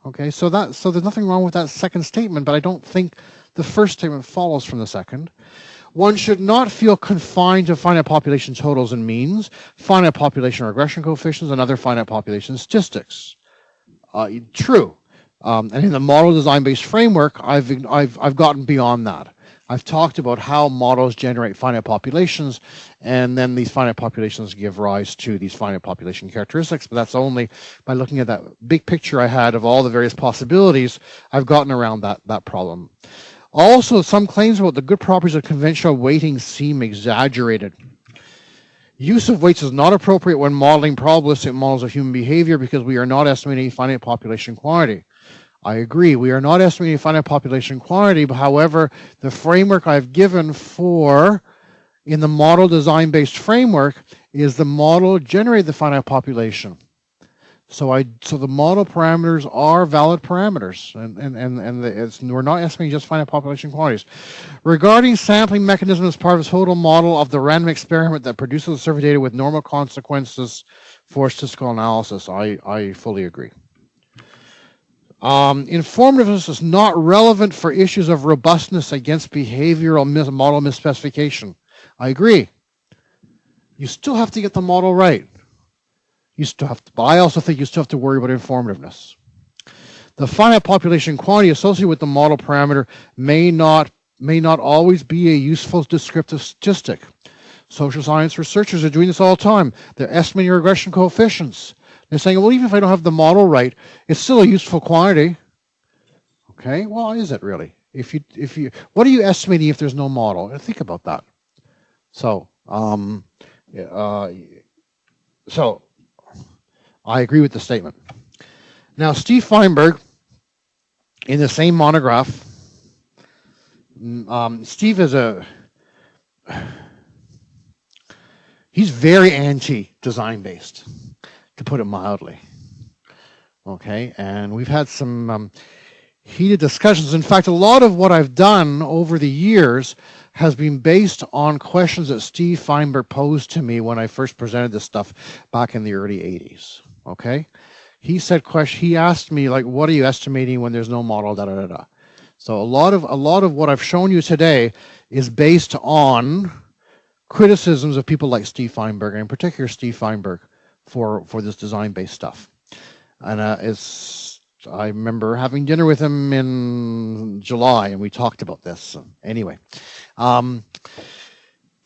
Speaker 2: Okay? So there's nothing wrong with that second statement, but I don't think the first statement follows from the second. One should not feel confined to finite population totals and means, finite population regression coefficients, and other finite population statistics. True. And in the model design-based framework, I've gotten beyond that. I've talked about how models generate finite populations, and then these finite populations give rise to these finite population characteristics, but that's only by looking at that big picture I had of all the various possibilities, I've gotten around that problem. Also, some claims about the good properties of conventional weighting seem exaggerated. Use of weights is not appropriate when modeling probabilistic models of human behavior because we are not estimating finite population quantity. I agree, we are not estimating finite population quantity, but however, the framework I've given in the model design-based framework is the model generate the finite population. So the model parameters are valid parameters, and we're not estimating just finite population quantities. Regarding sampling mechanism as part of the total model of the random experiment that produces the survey data with normal consequences for statistical analysis, I fully agree. Informativeness is not relevant for issues of robustness against behavioral model misspecification. I agree. You still have to get the model right. You still have to, but I also think you still have to worry about informativeness. The finite population quantity associated with the model parameter may not always be a useful descriptive statistic. Social science researchers are doing this all the time. They're estimating regression coefficients. They're saying, well, even if I don't have the model right, it's still a useful quantity. Okay, well, is it really? If you, what are you estimating if there's no model? Think about that. So, so I agree with the statement. Now, Steve Feinberg, in the same monograph, Steve is he's very anti-design based, to put it mildly. Okay, and we've had some heated discussions. In fact, a lot of what I've done over the years has been based on questions that Steve Feinberg posed to me when I first presented this stuff back in the early 80s. Okay, he asked me, like, what are you estimating when there's no model, da da da da. So a lot of what I've shown you today is based on criticisms of people like Steve Feinberg, and in particular Steve Feinberg, for this design-based stuff. And I remember having dinner with him in July, and we talked about this. So anyway,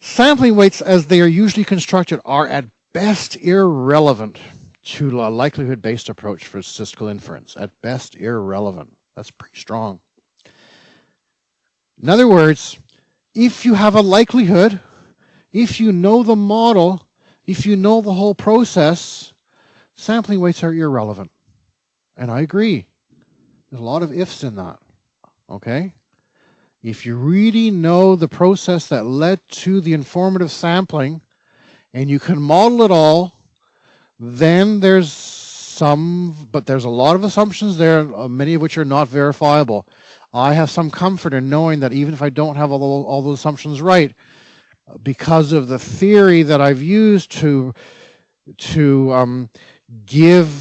Speaker 2: sampling weights, as they are usually constructed, are at best irrelevant to a likelihood-based approach for statistical inference. At best irrelevant. That's pretty strong. In other words, if you have a likelihood, if you know the model, if you know the whole process, sampling weights are irrelevant. And I agree. There's a lot of ifs in that. Okay? If you really know the process that led to the informative sampling and you can model it all, then there's a lot of assumptions there, many of which are not verifiable. I have some comfort in knowing that even if I don't have all those assumptions right, because of the theory that I've used to give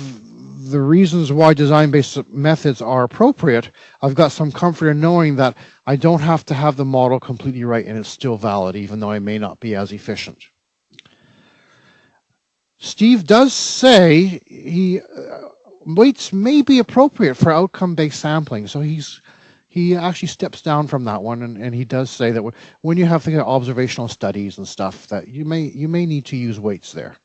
Speaker 2: the reasons why design-based methods are appropriate, I've got some comfort in knowing that I don't have to have the model completely right and it's still valid, even though I may not be as efficient. Steve does say weights may be appropriate for outcome-based sampling, so he actually steps down from that one, and he does say that when you have observational studies and stuff, that you may need to use weights there.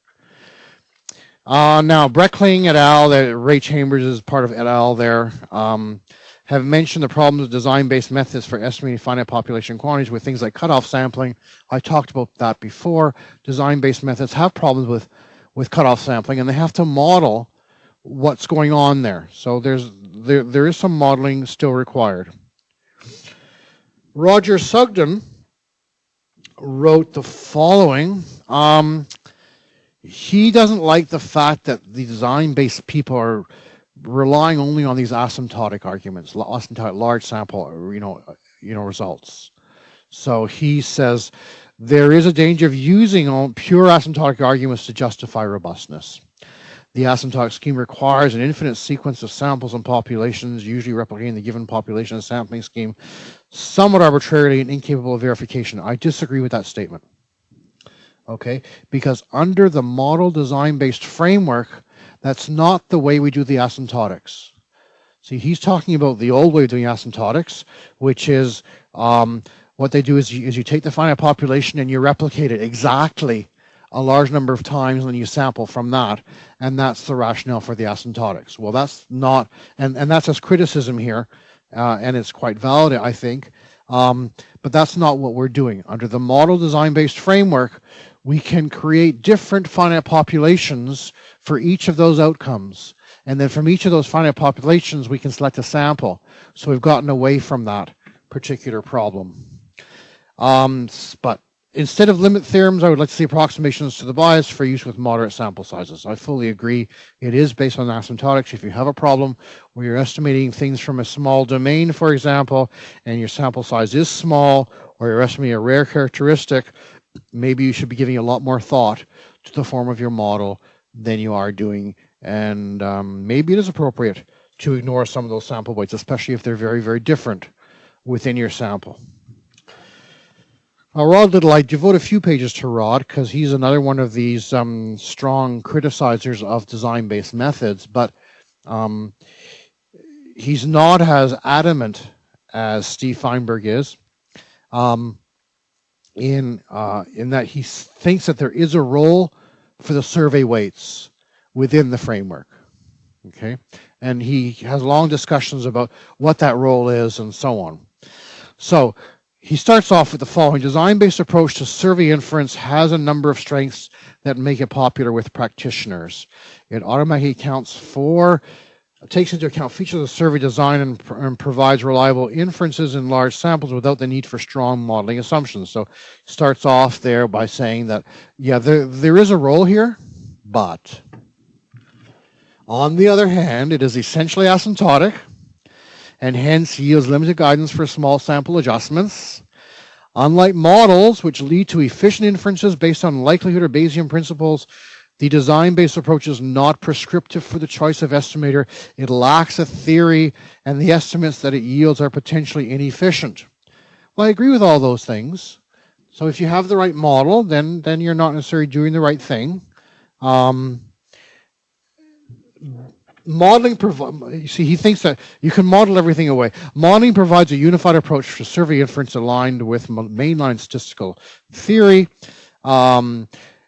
Speaker 2: Now, Breckling et al., Ray Chambers is part of et al. There, have mentioned the problems of design-based methods for estimating finite population quantities with things like cutoff sampling. I talked about that before. Design-based methods have problems with cutoff sampling, and they have to model what's going on there. So there is some modeling still required. Roger Sugden wrote the following. He doesn't like the fact that the design-based people are relying only on these asymptotic arguments, asymptotic large sample, results. So he says there is a danger of using pure asymptotic arguments to justify robustness. The asymptotic scheme requires an infinite sequence of samples and populations, usually replicating the given population and sampling scheme, somewhat arbitrarily and incapable of verification. I disagree with that statement. Okay, because under the model design-based framework, that's not the way we do the asymptotics. See, he's talking about the old way of doing asymptotics, which is what they do is you take the finite population and you replicate it exactly a large number of times, and then you sample from that, and that's the rationale for the asymptotics. Well, that's not, and that's his criticism here, and it's quite valid, I think, but that's not what we're doing. Under the model design-based framework, we can create different finite populations for each of those outcomes, and then from each of those finite populations, we can select a sample. So we've gotten away from that particular problem. But instead of limit theorems, I would like to see approximations to the bias for use with moderate sample sizes. I fully agree. It is based on asymptotics. If you have a problem where you're estimating things from a small domain, for example, and your sample size is small, or you're estimating a rare characteristic, maybe you should be giving a lot more thought to the form of your model than you are doing. And maybe it is appropriate to ignore some of those sample weights, especially if they're very, very different within your sample. Rod Little, I devote a few pages to Rod because he's another one of these strong criticizers of design-based methods, but he's not as adamant as Steve Feinberg is in that he thinks that there is a role for the survey weights within the framework. Okay, and he has long discussions about what that role is and so on. So he starts off with the following: design-based approach to survey inference has a number of strengths that make it popular with practitioners. It automatically takes into account features of survey design and provides reliable inferences in large samples without the need for strong modeling assumptions. So starts off there by saying that, yeah, there is a role here, but on the other hand, it is essentially asymptotic and hence yields limited guidance for small sample adjustments. Unlike models, which lead to efficient inferences based on likelihood or Bayesian principles, the design-based approach is not prescriptive for the choice of estimator. It lacks a theory, and the estimates that it yields are potentially inefficient. Well, I agree with all those things. So if you have the right model, then you're not necessarily doing the right thing. Modeling, you see, he thinks that you can model everything away. Modeling provides a unified approach to survey inference aligned with mainline statistical theory.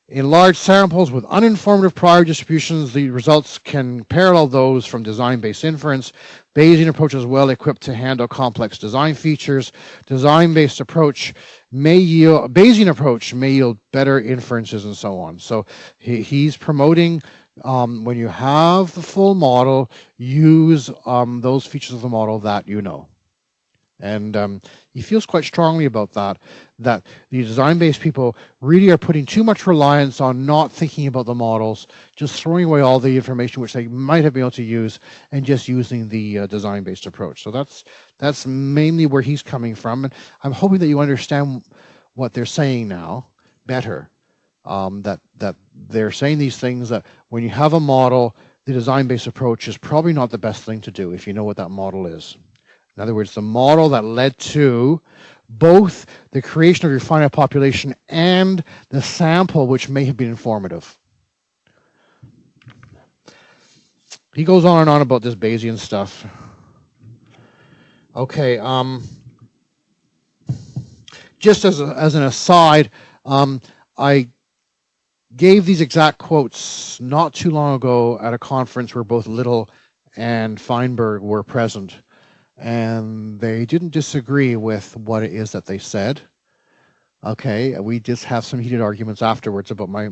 Speaker 2: In large samples with uninformative prior distributions, the results can parallel those from design-based inference. Bayesian approach is well equipped to handle complex design features. Bayesian approach may yield better inferences and so on. So he's promoting when you have the full model, use those features of the model that you know. And he feels quite strongly about that the design-based people really are putting too much reliance on not thinking about the models, just throwing away all the information which they might have been able to use and just using the design-based approach. So that's mainly where he's coming from. And I'm hoping that you understand what they're saying now better, that they're saying these things that when you have a model, the design-based approach is probably not the best thing to do if you know what that model is. In other words, the model that led to both the creation of your finite population and the sample which may have been informative. He goes on and on about this Bayesian stuff. Okay, just as an aside, I gave these exact quotes not too long ago at a conference where both Little and Feinberg were present. And they didn't disagree with what it is that they said. Okay, we just have some heated arguments afterwards about my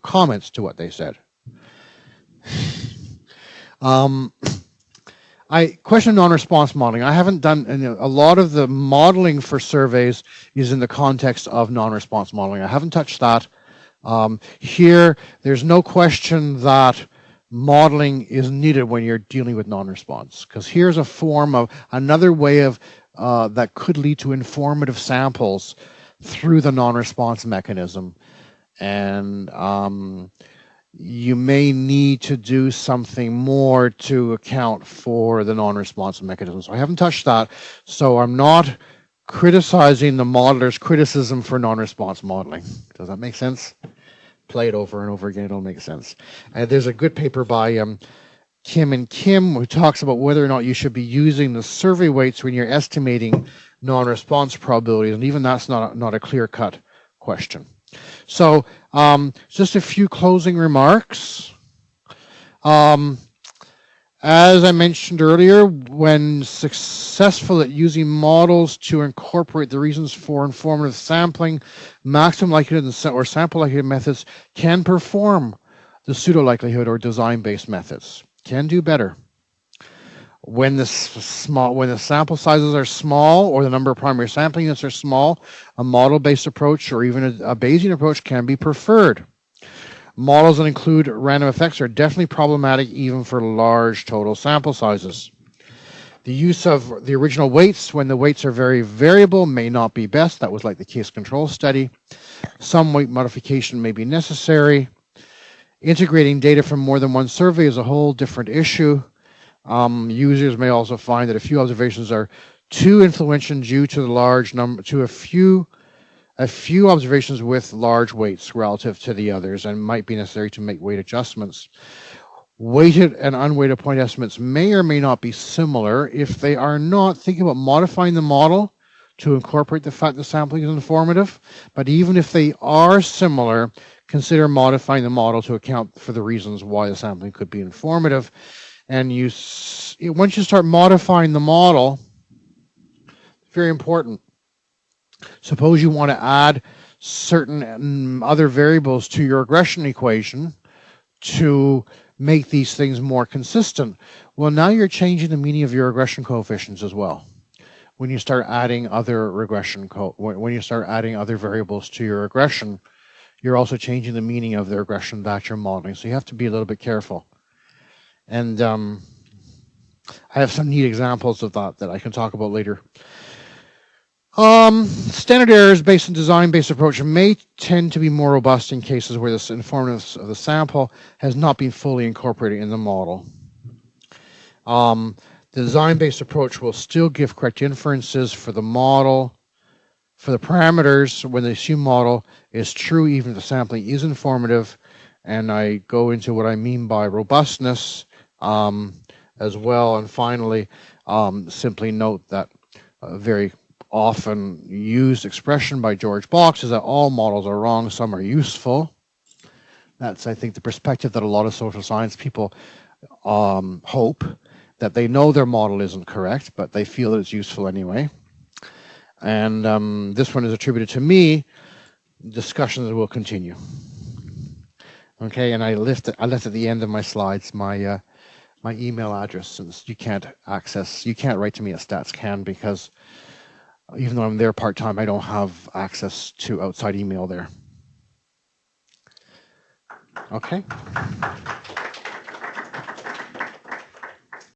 Speaker 2: comments to what they said. Question of non-response modeling. I haven't done a lot of the modeling for surveys is in the context of non-response modeling. I haven't touched that. Here, there's no question that modeling is needed when you're dealing with non-response, because here's a form of another way of that could lead to informative samples through the non-response mechanism, and you may need to do something more to account for the non-response mechanism. So I haven't touched that, so I'm not criticizing the modeler's criticism for non-response modeling. Does that make sense? Play it over and over again, it'll make sense. And there's a good paper by Kim and Kim who talks about whether or not you should be using the survey weights when you're estimating non-response probabilities, and even that's not a clear-cut question. So just a few closing remarks. As I mentioned earlier, when successful at using models to incorporate the reasons for informative sampling, maximum likelihood or sample likelihood methods can perform the pseudo likelihood or design-based methods. Can do better. When the sample sizes are small or the number of primary sampling units are small, a model-based approach or even a Bayesian approach can be preferred. Models that include random effects are definitely problematic even for large total sample sizes. The use of the original weights when the weights are very variable may not be best. That was like the case control study. Some weight modification may be necessary. Integrating data from more than one survey is a whole different issue. Users may also find that a few observations are too influential due to the large number, to a few observations with large weights relative to the others, and might be necessary to make weight adjustments. Weighted and unweighted point estimates may or may not be similar. If they are not, think about modifying the model to incorporate the fact that sampling is informative. But even if they are similar, consider modifying the model to account for the reasons why the sampling could be informative. And once you start modifying the model, very important. Suppose you want to add certain other variables to your regression equation to make these things more consistent. Well, now you're changing the meaning of your regression coefficients as well. When you start adding other when you start adding other variables to your regression, you're also changing the meaning of the regression that you're modeling. So you have to be a little bit careful. And I have some neat examples of that I can talk about later. Standard errors based on design-based approach may tend to be more robust in cases where the informativeness of the sample has not been fully incorporated in the model. The design-based approach will still give correct inferences for the model, for the parameters when the assumed model is true, even if the sampling is informative. And I go into what I mean by robustness as well. And finally, simply note that very often used expression by George Box is that all models are wrong, some are useful. That's, I think, the perspective that a lot of social science people hope, that they know their model isn't correct, but they feel that it's useful anyway. And this one is attributed to me. Discussions will continue. Okay, and I left at the end of my slides my email address, since you can't write to me at StatsCan, because even though I'm there part-time, I don't have access to outside email there. Okay.